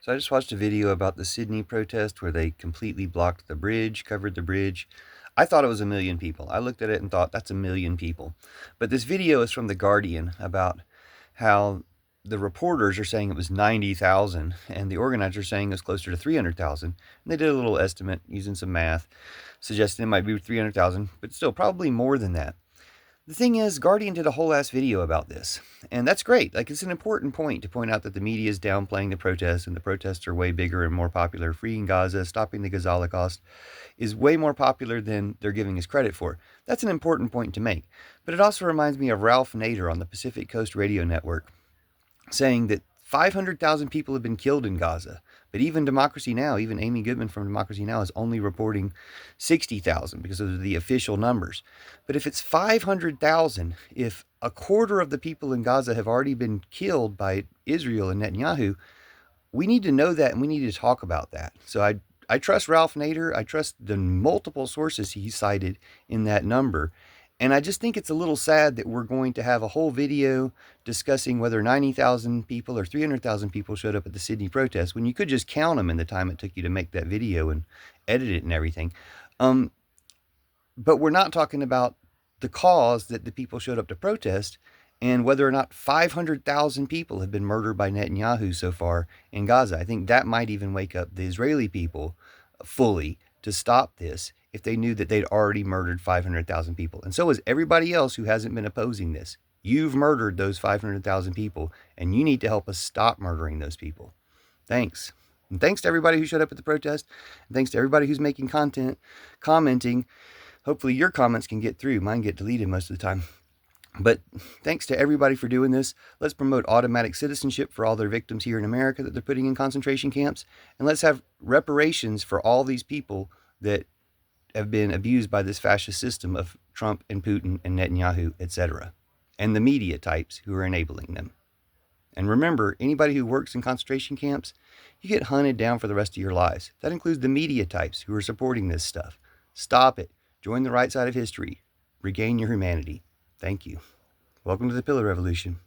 So I just watched a video about the Sydney protest where they completely blocked the bridge, covered the bridge. I thought it was 1 million people. I looked at it and thought that's 1 million people. But this video is from The Guardian about how the reporters are saying it was 90,000 and the organizers are saying it was closer to 300,000. And they did a little estimate using some math, suggesting it might be 300,000, but still probably more than that. The thing is, Guardian did a whole ass video about this, and that's great. Like, it's an important point to point out that the media is downplaying the protests, and the protests are way bigger and more popular. Freeing Gaza, stopping the Gaza Holocaust is way more popular than they're giving us credit for. That's an important point to make. But it also reminds me of Ralph Nader on the Pacific Coast Radio Network saying that 500,000 people have been killed in Gaza. But even Democracy Now!, even Amy Goodman from Democracy Now! Is only reporting 60,000 because of the official numbers. But if it's 500,000, if a quarter of the people in Gaza have already been killed by Israel and Netanyahu, we need to know that and we need to talk about that. So I trust Ralph Nader. I trust the multiple sources he cited in that number. And I just think it's a little sad that we're going to have a whole video discussing whether 90,000 people or 300,000 people showed up at the Sydney protest when you could just count them in the time it took you to make that video and edit it and everything. But we're not talking about the cause that the people showed up to protest and whether or not 500,000 people have been murdered by Netanyahu so far in Gaza. I think that might even wake up the Israeli people fully to stop this if they knew that they'd already murdered 500,000 people. And so is everybody else who hasn't been opposing this. You've murdered those 500,000 people, and you need to help us stop murdering those people. Thanks. And thanks to everybody who showed up at the protest. And thanks to everybody who's making content, commenting. Hopefully your comments can get through. Mine get deleted most of the time. But thanks to everybody for doing this. Let's promote automatic citizenship for all their victims here in America that they're putting in concentration camps. And let's have reparations for all these people that have been abused by this fascist system of Trump and Putin and Netanyahu, etc., and the media types who are enabling them. And remember, anybody who works in concentration camps, you get hunted down for the rest of your lives. That includes the media types who are supporting this stuff. Stop it. Join the right side of history. Regain your humanity. Thank you. Welcome to the Pillar Revolution.